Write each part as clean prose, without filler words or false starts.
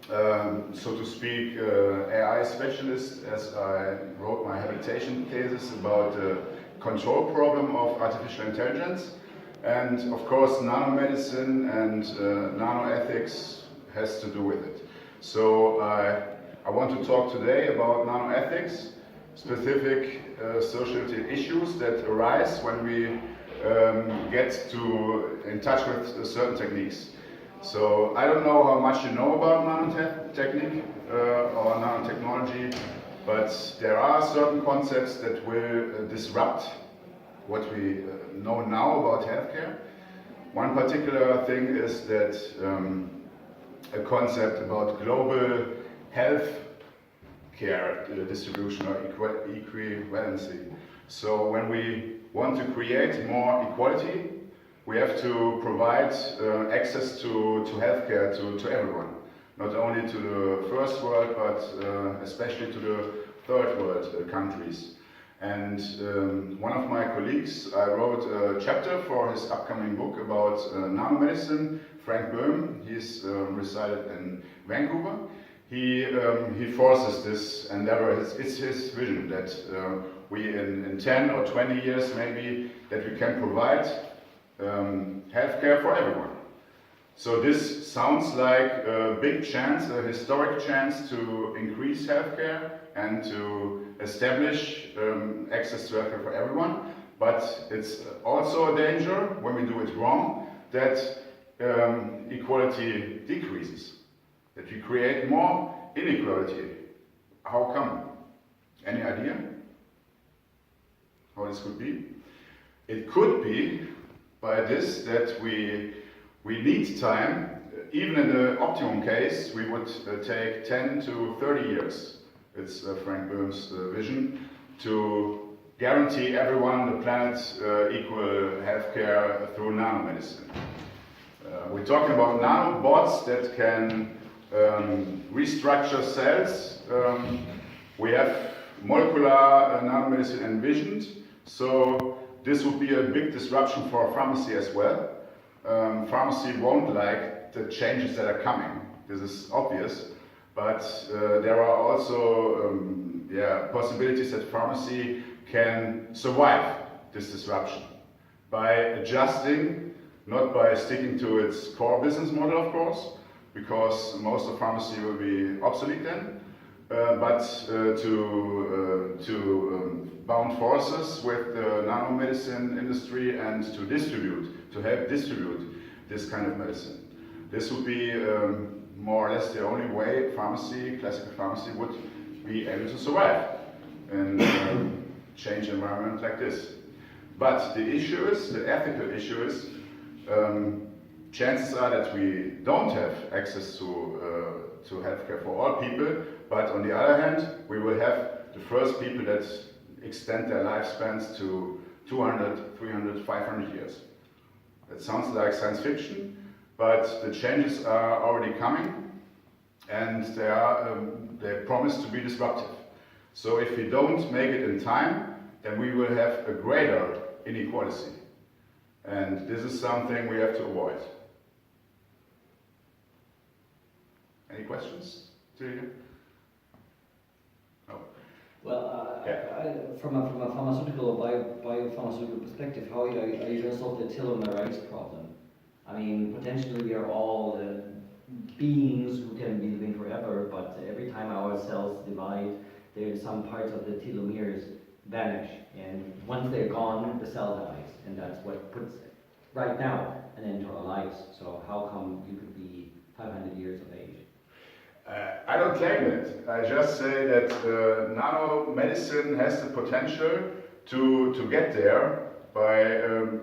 so to speak, AI specialist, as I wrote my habilitation thesis about the control problem of artificial intelligence. And of course, nanomedicine and nanoethics has to do with it. So I want to talk today about nanoethics, specific societal issues that arise when we get in touch with certain techniques. So I don't know how much you know about nanotechnique or nanotechnology, but there are certain concepts that will disrupt what we know now about healthcare. One particular thing is that a concept about global health care distribution or equivalency. So when we want to create more equality, we have to provide access to healthcare to everyone, not only to the first world, but especially to the third world countries. And one of my colleagues, I wrote a chapter for his upcoming book about nanomedicine, Frank Böhm. He's resided in Vancouver. He forces this endeavor. It's his vision that we in 10 or 20 years maybe, that we can provide healthcare for everyone. So this sounds like a big chance, a historic chance to increase healthcare and to establish access to healthcare for everyone. But it's also a danger when we do it wrong that equality decreases, that we create more inequality. How come? Any idea how this could be? It could be by this that we need time. Even in the optimum case, we would take 10 to 30 years. It's Frank Böhm's vision to guarantee everyone on the planet equal healthcare through nanomedicine. We're talking about nanobots that can restructure cells. We have molecular nanomedicine envisioned, so this would be a big disruption for pharmacy as well. Pharmacy won't like the changes that are coming. This is obvious, but there are also possibilities that pharmacy can survive this disruption by adjusting, not by sticking to its core business model, of course, because most of pharmacy will be obsolete then, but to bound forces with the nanomedicine industry and to help distribute this kind of medicine. This would be more or less the only way classical pharmacy would be able to survive in a change environment like this. But the issue is, the ethical issue is, chances are that we don't have access to healthcare for all people, but on the other hand, we will have the first people that extend their lifespans to 200, 300, 500 years. That sounds like science fiction, but the changes are already coming, and they promise to be disruptive. So if we don't make it in time, then we will have a greater inequality. And this is something we have to avoid. Any questions to you? No. Well, from a pharmaceutical or biopharmaceutical perspective, how are you going to solve the telomerase problem? I mean, potentially we are all beings who can be living forever, but every time our cells divide, there's some parts of the telomeres vanish, and once they're gone, the cell dies, and that's what puts right now an end to our lives. So how come you could be 500 years of age? I don't claim it. I just say that nanomedicine has the potential to get there by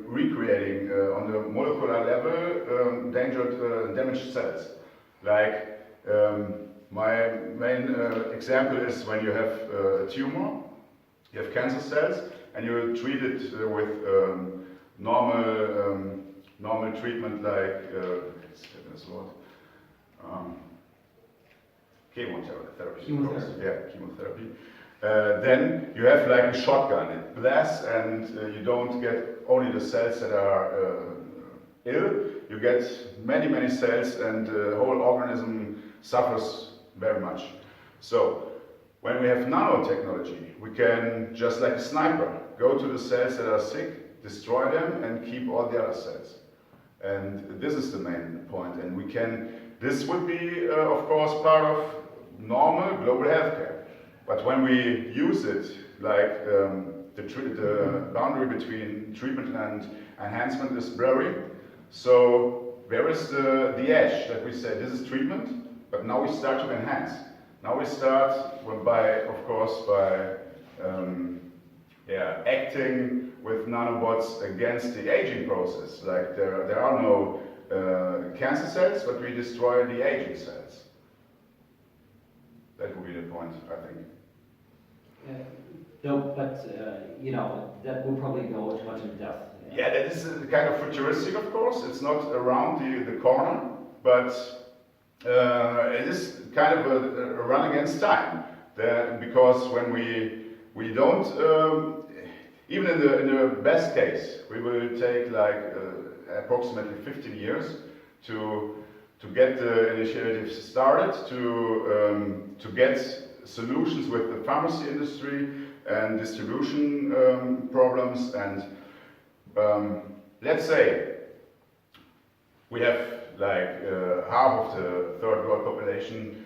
recreating on the molecular level damaged cells. Like my main example is when you have a tumor, you have cancer cells, and you treat it with normal treatment like chemotherapy. Then you have like a shotgun. It blasts, and you don't get only the cells that are ill. You get many cells, and the whole organism suffers very much. So when we have nanotechnology, we can, just like a sniper, go to the cells that are sick, destroy them, and keep all the other cells. And this is the main point. And we can, this would be, of course, part of normal global healthcare. But when we use it, like the boundary between treatment and enhancement is blurry, so there is the edge that we say this is treatment, but now we start to enhance. Now we start by, of course, by acting with nanobots against the aging process. Like there are no cancer cells, but we destroy the aging cells. That would be the point, I think. No, but you know, that will probably go too much in depth. Yeah, that is kind of futuristic, of course. It's not around the corner, but it is kind of a run against time. Because when we don't, even in the best case, we will take like approximately 15 years to get the initiative started, to get solutions with the pharmacy industry and distribution problems. And let's say we have like half of the third world population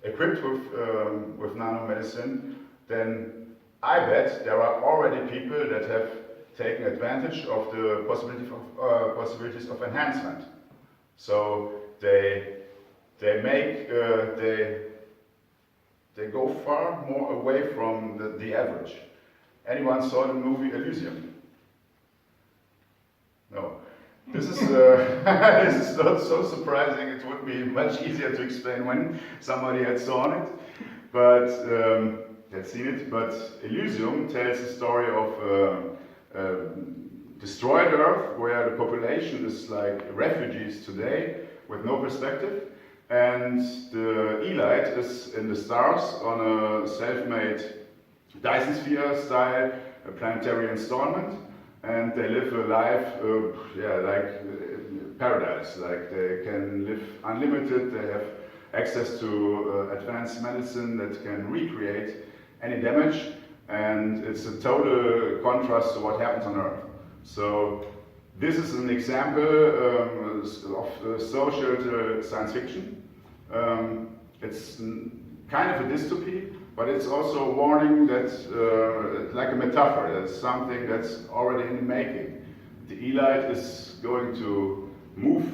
equipped with nanomedicine, then I bet there are already people that have taken advantage of the possibilities of enhancement. So they go far more away from the average. Anyone saw the movie Elysium? No. This is this is not so surprising. It would be much easier to explain when somebody had seen it, but had seen it. But Elysium tells the story of destroyed Earth, where the population is like refugees today with no perspective, and the elite is in the stars on a self-made Dyson sphere style planetary installment. And they live a life, like paradise. Like they can live unlimited. They have access to advanced medicine that can recreate any damage, and it's a total contrast to what happens on Earth. So this is an example of social science fiction. It's kind of a dystopy, but it's also a warning that, like a metaphor, that's something that's already in the making. The elite is going to move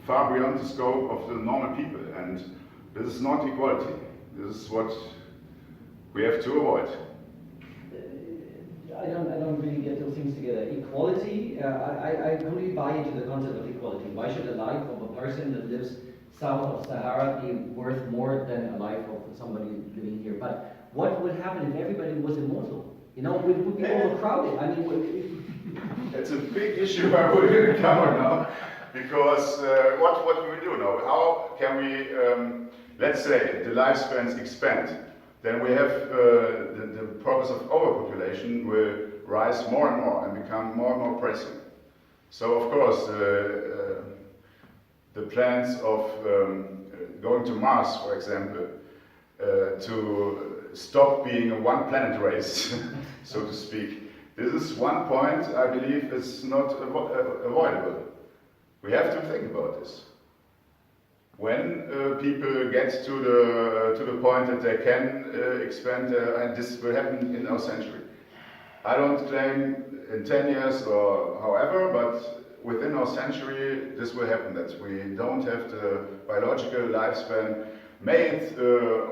far beyond the scope of the normal people, and this is not equality. This is what we have to avoid. I don't really get those things together. Equality, I completely buy into the concept of equality. Why should a life of a person that lives south of Sahara be worth more than a life of somebody living here? But what would happen if everybody was immortal? You know, we would be overcrowded. I mean, it's a big issue I will cover now, because what do we do now? How can we, let's say, the lifespans expand? Then we have the process of overpopulation will rise more and more and become more and more pressing. So of course, the plans of going to Mars, for example, to stop being a one-planet race, so to speak. This is one point I believe is not avoidable. We have to think about this. When people get to the point that they can expand, and this will happen in our century. I don't claim in 10 years or however, but within our century this will happen, that we don't have the biological lifespan. May it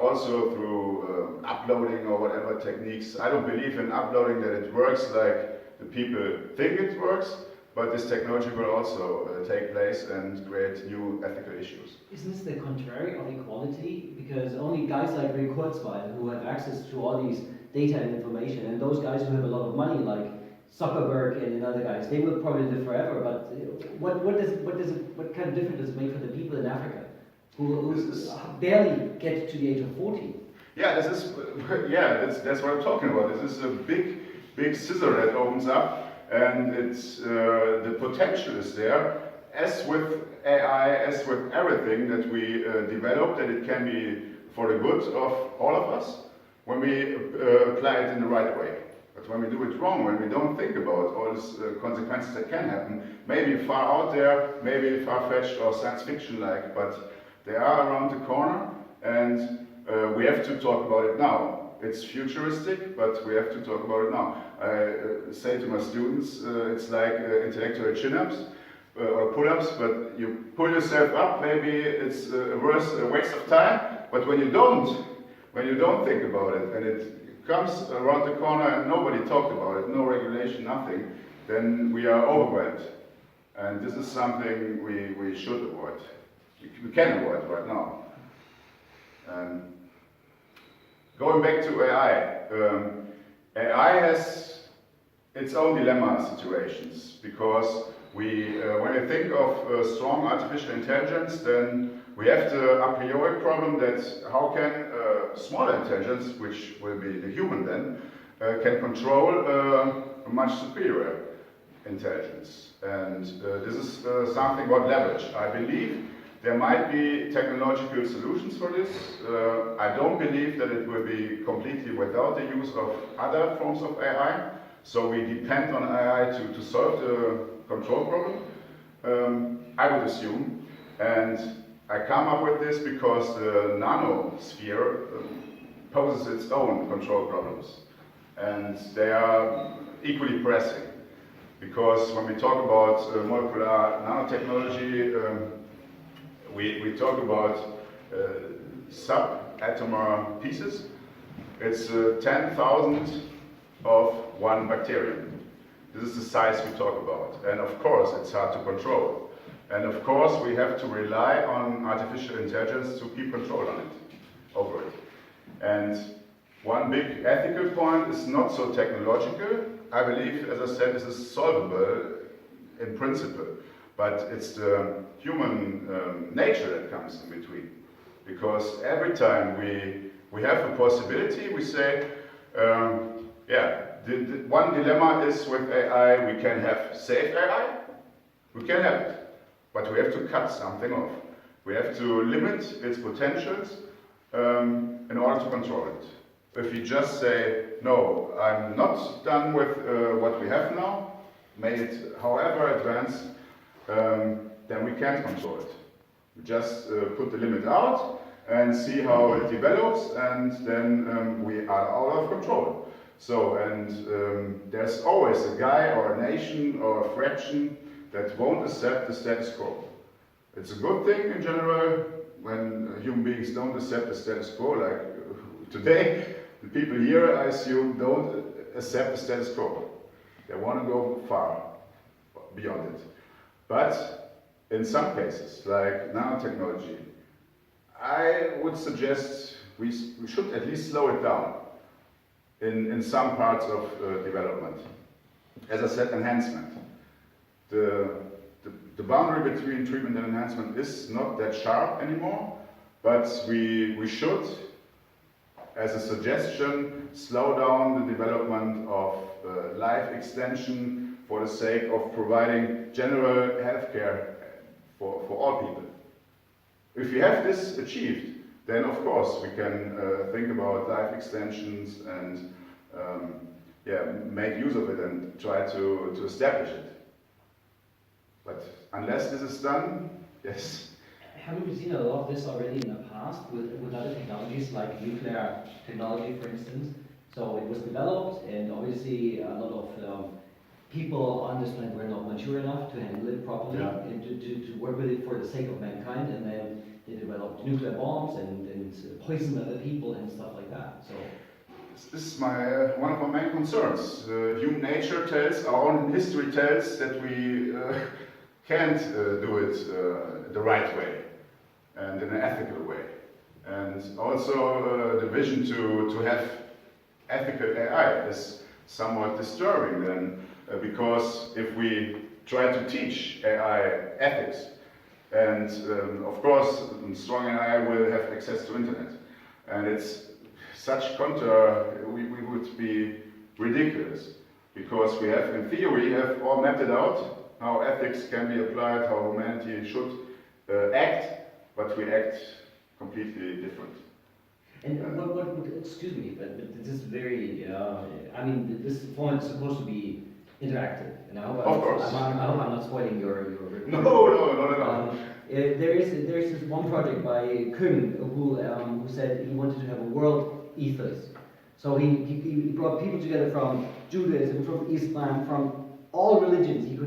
also through uploading or whatever techniques. I don't believe in uploading that it works like the people think it works, but this technology will also take place and create new ethical issues. Isn't this the contrary of equality? Because only guys like Ray Kurzweil, who have access to all these data and information, and those guys who have a lot of money, like Zuckerberg and other guys, they will probably live forever. But what kind of difference does it make for the people in Africa who barely get to the age of 40? Yeah, that's what I'm talking about. This is a big scissor that opens up. And it's the potential is there, as with AI, as with everything that we develop, that it can be for the good of all of us when we apply it in the right way. But when we do it wrong, when we don't think about all these consequences that can happen, maybe far out there, maybe far-fetched or science fiction-like, but they are around the corner, and we have to talk about it now. It's futuristic, but we have to talk about it now. I say to my students, it's like intellectual chin-ups or pull-ups, but you pull yourself up, maybe it's a waste of time, but when you don't think about it, and it comes around the corner and nobody talked about it, no regulation, nothing, then we are overwhelmed. And this is something we should avoid. We can avoid right now. Going back to AI, AI has its own dilemma situations, because when we think of strong artificial intelligence, then we have the a priori problem that how can smaller intelligence, which will be the human then, can control a much superior intelligence. And this is something about leverage. I believe there might be technological solutions for this. I don't believe that it will be completely without the use of other forms of AI. So we depend on AI to solve the control problem, I would assume. And I come up with this because the nanosphere poses its own control problems. And they are equally pressing. Because when we talk about molecular nanotechnology, we talk about subatomic pieces. It's 10,000 of one bacterium. This is the size we talk about. And of course, it's hard to control. And of course, we have to rely on artificial intelligence to keep control on it, over it. And one big ethical point is not so technological. I believe, as I said, this is solvable in principle. But it's the human nature that comes in between. Because every time we have a possibility, we say, the one dilemma is with AI, we can have safe AI, we can have it. But we have to cut something off. We have to limit its potentials in order to control it. If you just say, no, I'm not done with what we have now, may it however advanced, then we can't control it. We just put the limit out and see how it develops, and then we are out of control. So, and there's always a guy or a nation or a fraction that won't accept the status quo. It's a good thing in general when human beings don't accept the status quo, like today. The people here, I assume, don't accept the status quo. They want to go far beyond it. But in some cases, like nanotechnology, I would suggest we should at least slow it down in some parts of development. As I said, enhancement. The boundary between treatment and enhancement is not that sharp anymore, but we should, as a suggestion, slow down the development of life extension for the sake of providing general healthcare for all people. If we have this achieved, then of course we can think about life extensions and make use of it and try to establish it. But unless this is done, yes. Haven't we seen a lot of this already in the past with other technologies like nuclear technology, for instance? So it was developed, and obviously a lot of people on this planet were not mature enough to handle it properly and to work with it for the sake of mankind, and then they developed nuclear bombs and poisoned other people and stuff like that. So this is one of my main concerns. Human nature tells, our own history tells that we can't do it the right way and in an ethical way. And also the vision to have ethical AI is somewhat disturbing then, because if we try to teach AI ethics, and of course strong AI will have access to internet, and it's such we would be ridiculous, because we have in theory all mapped it out, how ethics can be applied, how humanity should act, but we act completely different. And excuse me, but this is very, I mean, this format is supposed to be interactive, and I hope Of course. I hope I'm not spoiling your No, not at all. There's this one project by Kuhn who said he wanted to have a world ethos. So he brought people together from Judaism, from Islam, from all religions he could